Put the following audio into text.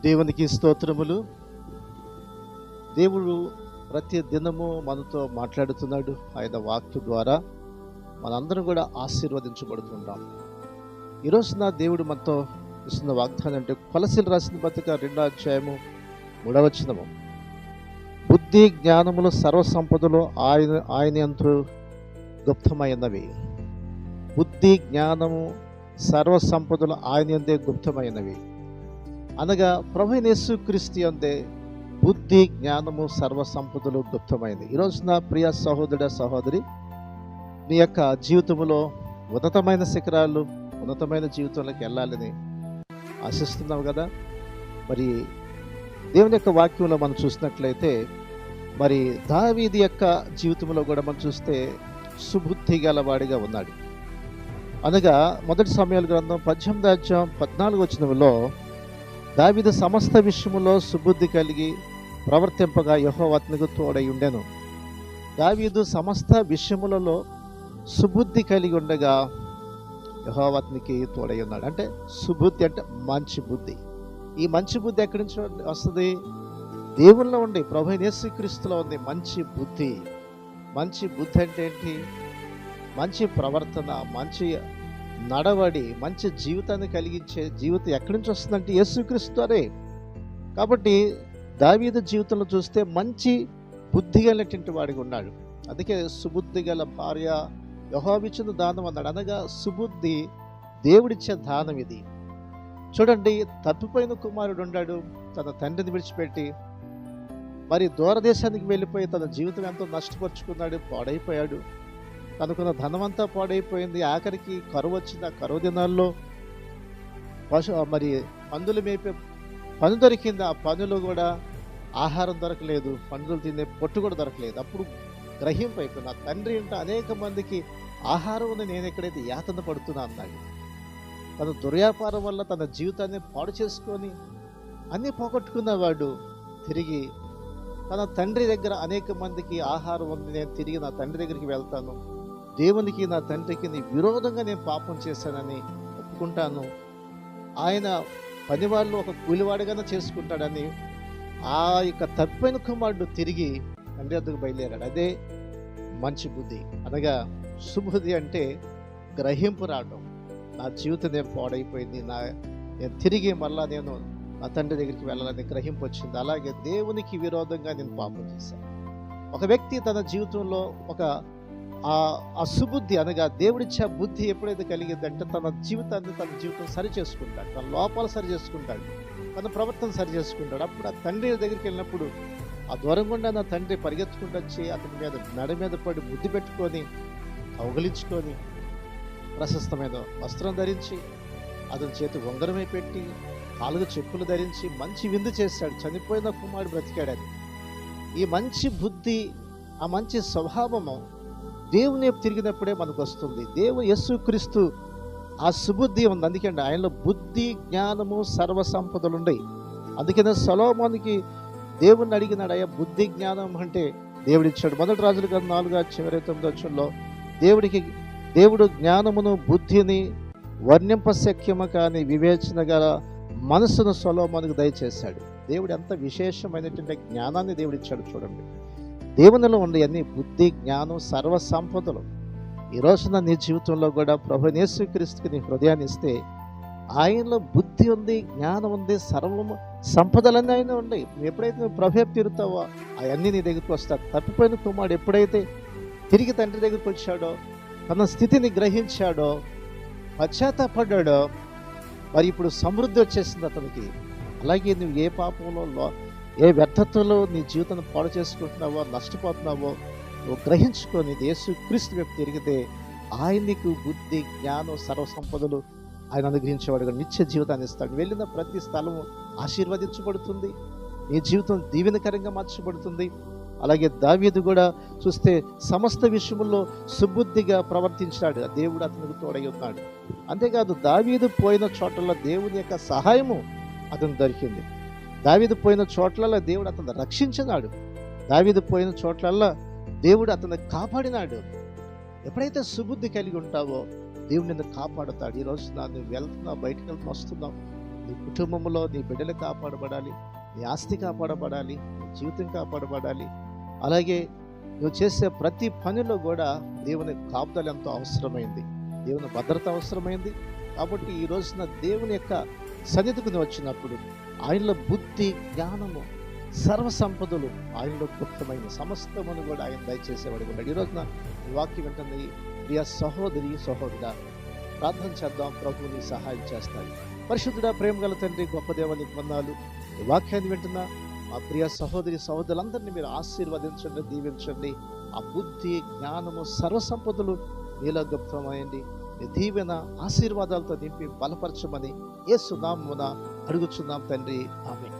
దేవునికి స్తోత్రములు. దేవుడు ప్రతి దినము మనతో మాట్లాడుతున్నాడు. ఆయన వాక్య ద్వారా మనందరం కూడా ఆశీర్వదించబడుతుంటాం. ఈరోజున దేవుడు మనతో ఇస్తున్న వాగ్దానం అంటే కొలసీలు రాసిన పత్రిక 2వ అధ్యాయము 3వ వచనము. బుద్ధి జ్ఞానములు సర్వసంపదలు ఆయన యందు గుప్తమైనవి. బుద్ధి జ్ఞానము సర్వసంపదలు ఆయన యందే గుప్తమైనవి అనగా ప్రభువైన యేసుక్రీస్తు యందే బుద్ధి జ్ఞానము సర్వసంపదలు గుప్తమైనది. ఈరోజు నా ప్రియ సహోదరుడ సహోదరి, నీ యొక్క జీవితంలో ఉన్నతమైన శిఖరాలు, ఉన్నతమైన జీవితంలోకి వెళ్ళాలని ఆశిస్తున్నావు కదా. మరి దేవుని యొక్క వాక్యంలో మనం చూసినట్లయితే, మరి దావీదు యొక్క జీవితంలో కూడా మనం చూస్తే సుబుద్ధి గలవాడిగా ఉన్నాడు. అనగా 1 సమూయేలు గ్రంథం 18వ అధ్యాయం 14వ వచనంలో దావీదు సమస్త విషయములో సుబుద్ధి కలిగి ప్రవర్తింపగా యెహోవా అతనికి తోడై ఉండెను. దావీదు సమస్త విషయములలో సుబుద్ధి కలిగి ఉండగా యెహోవా అతనికి తోడై ఉన్నాడు. అంటే సుబుద్ధి అంటే మంచి బుద్ధి. ఈ మంచి బుద్ధి ఎక్కడి నుంచి వస్తుంది? దేవుల్లో ఉండి, ప్రభువైన యేసుక్రీస్తులో ఉంది మంచి బుద్ధి. మంచి బుద్ధి అంటే ఏంటి? మంచి ప్రవర్తన, మంచి నడవడి, మంచి జీవితాన్ని కలిగించే జీవితం ఎక్కడి నుంచి వస్తుందంటే యేసుక్రీస్తునే. కాబట్టి దావీదు జీవితంలో చూస్తే మంచి బుద్ధి గలటువంటి వాడిగా ఉన్నాడు. అందుకే సుబుద్ధి గల భార్య యెహోవా ఇచ్చిన దానం అన్నాడు. అనగా సుబుద్ధి దేవుడిచ్చే దానం ఇది. చూడండి, తప్పిపోయిన కుమారుడు ఉన్నాడు. తన తండ్రిని విడిచిపెట్టి మరి దూరదేశానికి వెళ్ళిపోయి తన జీవితం ఎంతో నష్టపరుచుకున్నాడు, పాడైపోయాడు. తనకున్న ధనమంతా పాడైపోయింది. ఆఖరికి కరువు వచ్చింది. ఆ కరువు దినాల్లో మరి పందులు మేపే పని దొరికింది. ఆ పనులు కూడా ఆహారం దొరకలేదు, పందులు తినే పొట్టు కూడా దొరకలేదు. అప్పుడు గ్రహింపు అయిపోయింది, నా తండ్రి ఇంట అనేక మందికి ఆహారం ఉంది, నేను ఎక్కడైతే యాతన పడుతున్నా అన్నాడు. తన దుర్వ్యాపారం వల్ల తన జీవితాన్ని పాడు చేసుకొని అన్నీ పోగొట్టుకున్నవాడు తిరిగి తన తండ్రి దగ్గర అనేక మందికి ఆహారం ఉంది, నేను తిరిగి నా తండ్రి దగ్గరికి వెళ్తాను, దేవునికి నా తండ్రికి విరోధంగా నేను పాపం చేశానని ఒప్పుకుంటాను, ఆయన పనివాళ్ళు ఒక కూలివాడిగానే చేసుకుంటాడని ఆ యొక్క తప్పిపోయిన కుమారుడు తిరిగి తండ్రి వద్దకు బయలుదేరాడు. అదే మంచి బుద్ధి. అనగా సుబుద్ధి అంటే గ్రహింపు రావడం. నా జీవితం నేను పాడైపోయింది, నేను తిరిగి మళ్ళా నేను నా తండ్రి దగ్గరికి వెళ్ళాలని గ్రహింపు వచ్చింది. అలాగే దేవునికి విరోధంగా నేను పాపం చేశాను. ఒక వ్యక్తి తన జీవితంలో ఒక ఆ సుబుద్ధి అనగా దేవుడిచ్చే బుద్ధి ఎప్పుడైతే కలిగిందంటే తన జీవితం సరి చేసుకుంటాడు, తన లోపాలు సరి చేసుకుంటాడు, తన ప్రవర్తన సరి చేసుకుంటాడు. అప్పుడు ఆ తండ్రి దగ్గరికి వెళ్ళినప్పుడు ఆ దూరం గుండా నా తండ్రి పరిగెత్తుకుంటూ వచ్చి అతని మీద మెడ మీద పడి బుద్ధి పెట్టుకొని కౌగిలించుకొని ప్రశస్తమైన వస్త్రం ధరించి అతని చేతి ఉంగరమే పెట్టి కాలుగు చెప్పులు ధరించి మంచి విందు చేశాడు. చనిపోయిన కుమారుడు బ్రతికాడని. ఈ మంచి బుద్ధి, ఆ మంచి స్వభావము దేవుని తిరిగినప్పుడే మనకు వస్తుంది. దేవుడు యేసుక్రీస్తు ఆ సుబుద్ధి ఉంది. అందుకండి ఆయనలో బుద్ధి జ్ఞానము సర్వసంపదలు ఉన్నాయి. అందుకనే సొలొమోనుకి దేవుణ్ణి అడిగినాడు, అయ్యా బుద్ధి జ్ఞానం అంటే దేవుడిచ్చాడు. 1 రాజుల గ్రంథం 4:29 వచనంలో దేవుడు జ్ఞానమును బుద్ధిని వర్ణింపశక్యము కాని వివేచన గల మనసును సొలొమోనుకు దయచేశాడు. దేవుడు ఎంత విశేషమైనటువంటి జ్ఞానాన్ని దేవుడిచ్చాడు చూడండి. దేవునిలో ఉండే అన్ని బుద్ధి జ్ఞానం సర్వసంపదలు. ఈ రోజున నీ జీవితంలో కూడా ప్రభువైన యేసుక్రీస్తుకి నీ హృదయాన్ని ఇస్తే ఆయనలో బుద్ధి ఉంది, జ్ఞానం ఉంది, సర్వము సంపదలన్నీ ఆయన ఉన్నాయి. ఎప్పుడైతే నువ్వు ప్రభు తిరుగుతావో అవన్నీ నీ దగ్గరికి వస్తావు. తప్పిపోయిన కుమారుడు ఎప్పుడైతే తిరిగి తండ్రి దగ్గరికి వచ్చాడో, తన స్థితిని గ్రహించాడో, పశ్చాత్తాపడ్డాడో, మరి ఇప్పుడు సమృద్ధి వచ్చేసింది అతనికి. అలాగే నువ్వు ఏ పాపంలో ఏ వ్యర్థతలో నీ జీవితాన్ని పాడు చేసుకుంటున్నావో, నష్టపోతున్నావో నువ్వు గ్రహించుకొని యేసుక్రీస్తు వైపు తిరిగితే ఆయన నీకు బుద్ధి జ్ఞానం సర్వసంపదలు ఆయన అనుగ్రహించేవాడుగా నిత్య జీవితాన్ని ఇస్తాడు. వెళ్ళిన ప్రతి స్థలము ఆశీర్వదించబడుతుంది, నీ జీవితం దీవెనకరంగా మార్చబడుతుంది. అలాగే దావీదు కూడా చూస్తే సమస్త విషయంలో సుబుద్ధిగా ప్రవర్తించాడు. దేవుడు అతనికి తోడై ఉన్నాడు. అంతేకాదు దావీదు పోయిన చోట్ల దేవుని యొక్క సహాయము అతను దొరికింది. దావీదు పోయిన చోట్లలో దేవుడు అతను రక్షించినాడు. దావీదు పోయిన చోట్లల్లో దేవుడు అతను కాపాడినాడు. ఎప్పుడైతే సుబుద్ధి కలిగి ఉంటావో దేవుడు నిన్ను కాపాడుతాడు. ఈరోజు నువ్వు వెళ్తున్నావు, బయటకు వెళ్తున్నా, వస్తున్నావు, నీ కుటుంబంలో నీ బిడ్డలు కాపాడబడాలి, నీ ఆస్తి కాపాడబడాలి, నీ జీవితం కాపాడబడాలి. అలాగే నువ్వు చేసే ప్రతి పనిలో కూడా దేవుని కాపుదల ఎంతో అవసరమైంది, దేవుని భద్రత అవసరమైంది. కాబట్టి ఈ రోజున దేవుని యొక్క సన్నిధికి నువ్వు వచ్చినప్పుడు ఆయనలో బుద్ధి, జ్ఞానము, సర్వ సంపదలు ఆయనలో గుప్తమైన సమస్తమును కూడా ఆయన దయచేసేవాడు ఉన్నాడు. ఈ రోజున ఈ వాక్యం వెంటనే ప్రియ సహోదరి సహోదరుడా, ప్రార్థన చేద్దాం. ప్రభువు నీ సహాయం చేస్తాడు. పరిశుద్ధుడా, ప్రేమ గల తండ్రి, గొప్ప దేవానికి వందనాలు. ఈ వాక్యాన్ని వింటున్నా మా ప్రియ సహోదరి సహోదరులందరినీ మీరు ఆశీర్వదించండి, దీవించండి. ఆ బుద్ధి, జ్ఞానము, సర్వ సంపదలు నీలో గుప్తమైంది. నీ దీవెన ఆశీర్వాదాలతో నింపి బలపరచమని యేసు నామమున అడుగుచున్నాం తండ్రి. ఆమేన్.